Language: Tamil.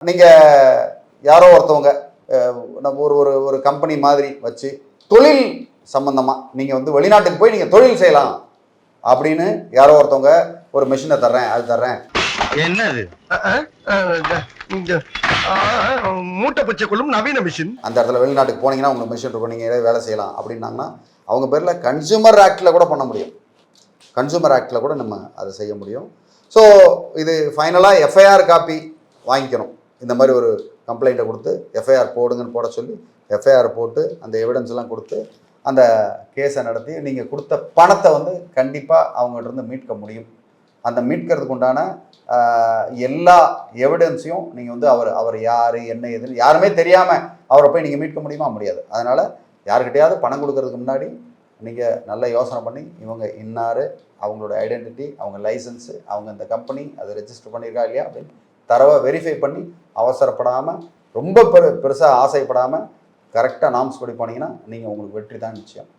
நீங்கள் யாரோ ஒருத்தவங்க நம்ம ஒரு ஒரு ஒரு கம்பெனி மாதிரி வச்சு தொழில் சம்பந்தமாக நீங்கள் வந்து வெளிநாட்டுக்கு போய் நீங்கள் தொழில் செய்யலாம் அப்படின்னு யாரோ ஒருத்தவங்க ஒரு மிஷினை தர்றேன் அது தர்றேன். என்னது மூட்டை பச்சை கொள்ளும் நவீன மிஷின். அந்த இடத்துல வெளிநாட்டுக்கு போனீங்கன்னா உங்களுக்கு மிஷின் இருக்கும், நீங்கள் ஏதாவது வேலை செய்யலாம் அப்படின்னாங்கன்னா அவங்க பேரில் கன்சூமர் ஆக்டில் கூட பண்ண முடியும். கன்சூமர் ஆக்டில் கூட நம்ம அதை செய்ய முடியும். ஸோ இது ஃபைனலாக எஃப்ஐஆர் காப்பி வாங்கிக்கணும். இந்த மாதிரி ஒரு கம்ப்ளைண்ட்டை கொடுத்து எஃப்ஐஆர் போடுங்கன்னு போட சொல்லி எஃப்ஐஆர் போட்டு அந்த எவிடன்ஸ் எல்லாம் கொடுத்து அந்த கேஸை நடத்தி நீங்கள் கொடுத்த பணத்தை வந்து கண்டிப்பாக அவங்ககிட்ட மீட்க முடியும். அந்த மீட்கிறதுக்கு உண்டான எல்லா எவிடன்ஸையும் நீங்கள் வந்து அவர் யார் என்ன எதுன்னு யாருமே தெரியாமல் அவரை போய் நீங்கள் மீட்க முடியுமா? முடியாது. அதனால் யாருக்கிட்டையாவது பணம் கொடுக்கறதுக்கு முன்னாடி நீங்கள் நல்லா யோசனை பண்ணி இவங்க இன்னார், அவங்களோட ஐடென்டிட்டி, அவங்க லைசன்ஸு, அவங்க இந்த கம்பெனி அதை ரெஜிஸ்டர் பண்ணியிருக்கா இல்லையா அப்படின்னு தரவை வெரிஃபை பண்ணி அவசரப்படாமல் ரொம்ப பெருசாக ஆசைப்படாமல் கரெக்டாக நாம்ஸ் படி போனீங்கன்னா நீங்கள் உங்களுக்கு வெற்றி தான் நிச்சயம்.